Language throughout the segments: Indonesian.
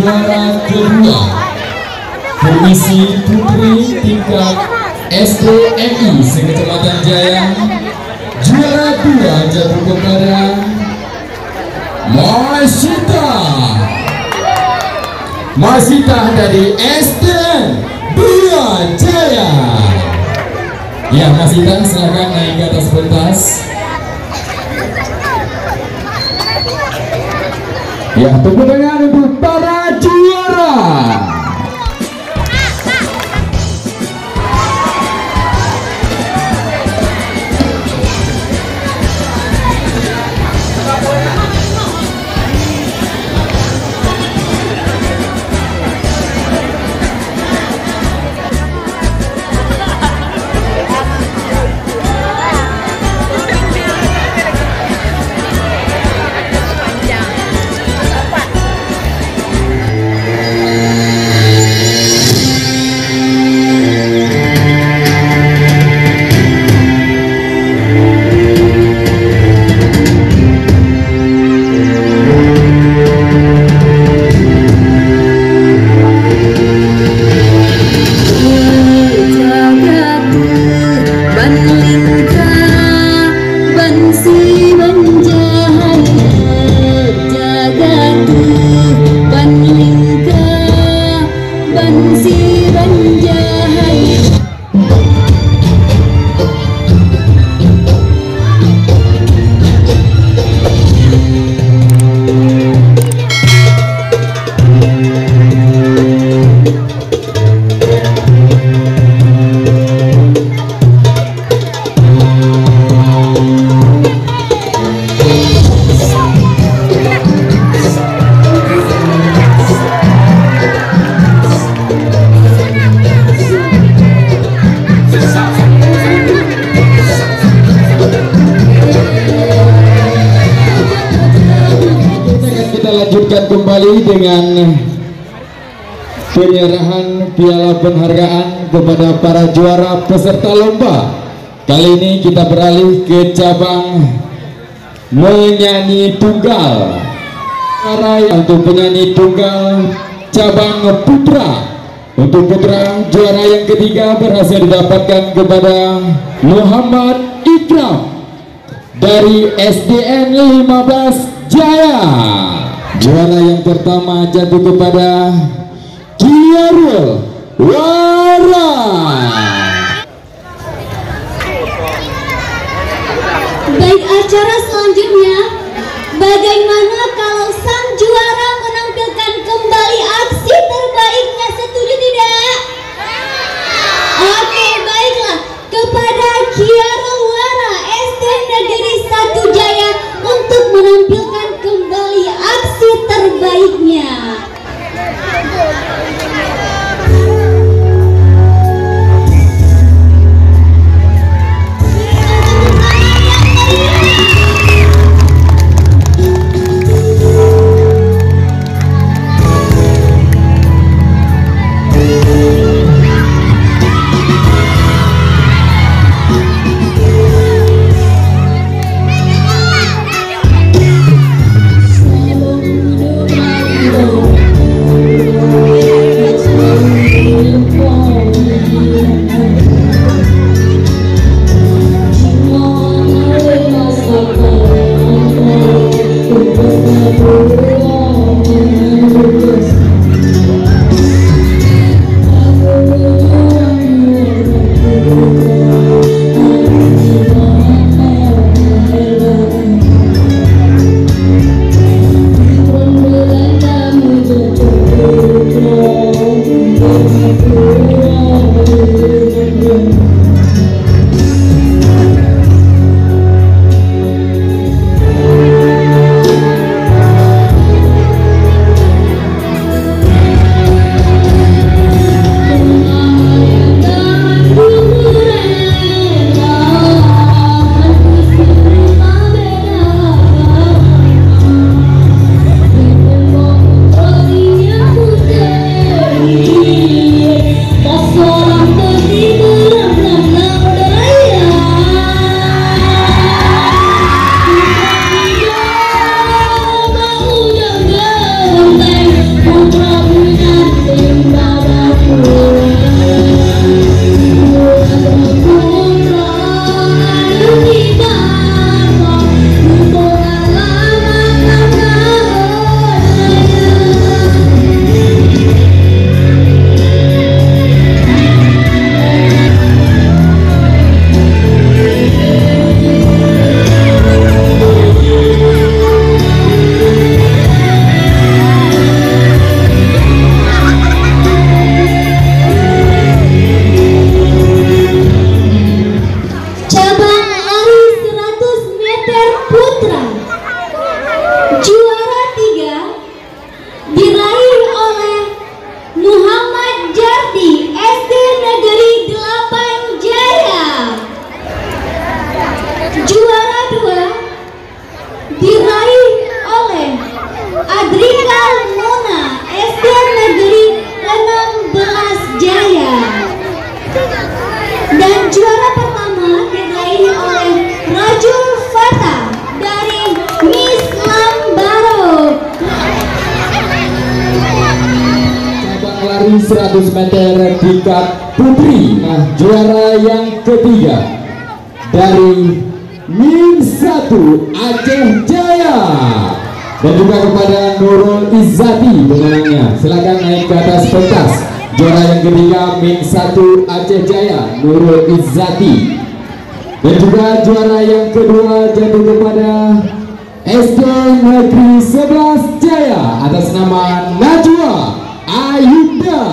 juara kedua berisi putri tingkat SDMI se-Kecamatan Jaya. Juara 2 jatuh kepada Masita dari SDN 2 Jaya. Ya, Masita silakan naik ke atas pentas. Ya, tepuk tangan untuk para juara. Lanjutkan kembali dengan penyerahan piala penghargaan kepada para juara peserta lomba. Kali ini kita beralih ke cabang menyanyi tunggal. Untuk penyanyi tunggal cabang putra, untuk putra juara yang ketiga berhasil didapatkan kepada Muhammad Ikram dari SDN 15 Jaya. Juara yang pertama jatuh kepada Kiarul Wara. Baik, acara selanjutnya, bagaimana kalau sang juara menampilkan kembali aksi terbaiknya? Setuju tidak? Oke, baiklah, kepada Kiarul Wara SDN Negeri 1 Jaya untuk menampilkan kembali aksi terbaiknya. beralih 100 meter tingkat putri. Nah, juara yang ketiga dari Min 1 Aceh Jaya, dan juga kepada Nurul Izzati pemenangnya. Silakan naik ke atas pentas. Juara yang ketiga Min 1 Aceh Jaya, Nurul Izzati. Dan juga juara yang kedua jatuh kepada SD Negeri 11 Jaya atas nama Najwa Ayunda.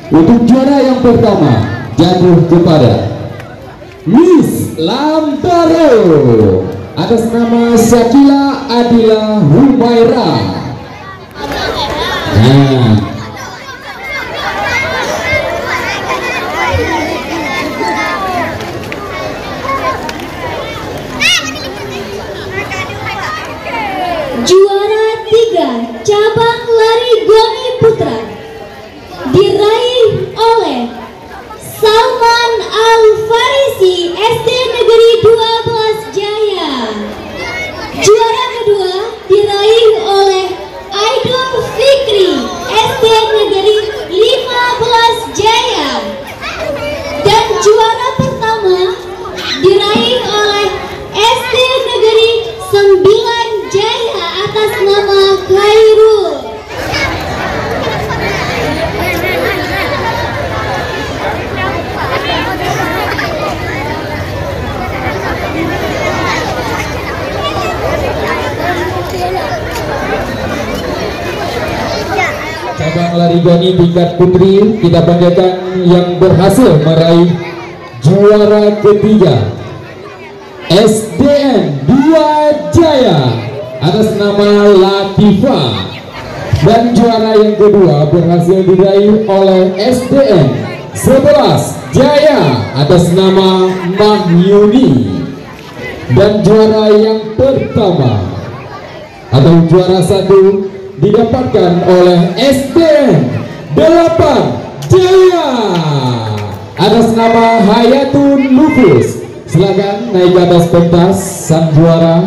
Untuk juara yang pertama jatuh kepada Miss Lamparo atas nama Syakila Adila Humaira. Nah, Juara 3 cabang lari Goni Putra diraih oleh Salman Al-Farisi SD Negeri 12 Jaya. Juara kedua diraih oleh Aidul Fikri SD Negeri 15 Jaya. Dan juara pertama diraih oleh SD Negeri 9 Jaya atas nama Khairul. cabang lari Goni tingkat putri kita banggakan yang berhasil meraih juara ketiga SDN 2 Jaya atas nama Latifa, dan juara yang kedua berhasil diraih oleh SDN 11 Jaya atas nama Mahyuni, dan juara yang pertama atau juara satu didapatkan oleh SDN 8 Jaya atas nama Hayatun Lufus. Silakan naik ke atas pentas sang juara.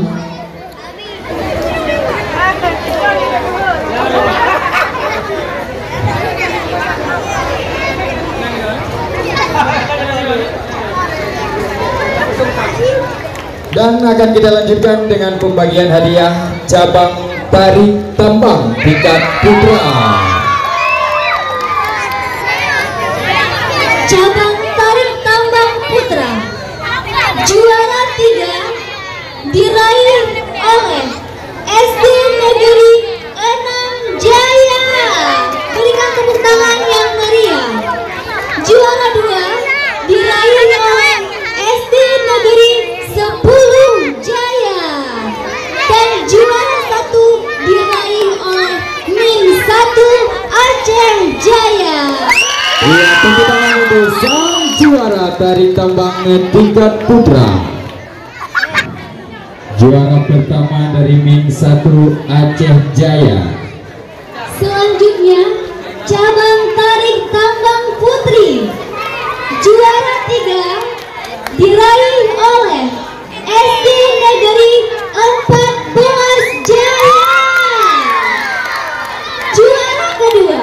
Dan akan kita lanjutkan dengan pembagian hadiah cabang tarik tambang tingkat putra. Cabang tarik tambang putra juara 3 diraih oleh SD Negeri 6 Jaya. Berikan tepuk tangan yang meriah. Juara 2 diraih oleh SD Negeri 10 Jaya. Dan juara 1 diraih oleh Min 1 Aceh Jaya. Iya, tepuk tangan untuk sang juara tarik tambang tingkat putra. Juara pertama dari Min 1 Aceh Jaya. Selanjutnya cabang tarik tambang putri juara 3 diraih oleh SD Negeri 14 Jaya. Juara kedua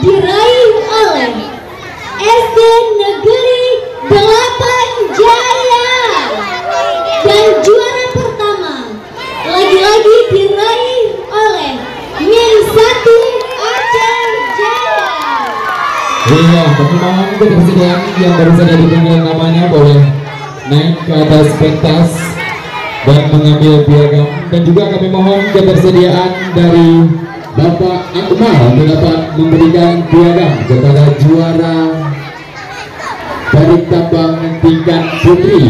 diraih oleh SD Negeri 8 Jaya. Dan juara pertama lagi-lagi diraih oleh Min 1 Aceh Jaya. Iya, kami mohon ketersediaan yang baru saja dipanggil namanya boleh naik ke atas pentas dan mengambil piagam, dan juga kami mohon ketersediaan dari Bapak Akmal untuk dapat memberikan piagam kepada juara tarik tambang tingkat putri.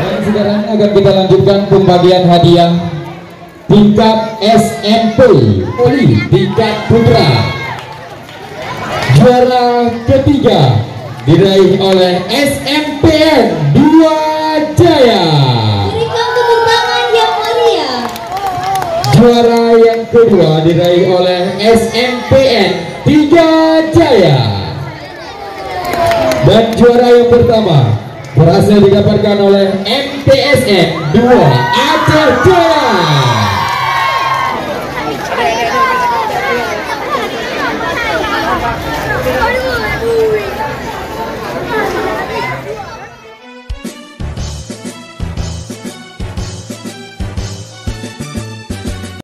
Dan sekarang akan kita lanjutkan pembagian hadiah tingkat SMP Poli tingkat putra. Juara ketiga diraih oleh SMPN 2 Jaya. Berikan tepuk tangan yang meriah. Juara yang kedua diraih oleh SMPN 3 Jaya. Dan juara yang pertama berhasil didapatkan oleh MTSN 2 Aceh Jaya.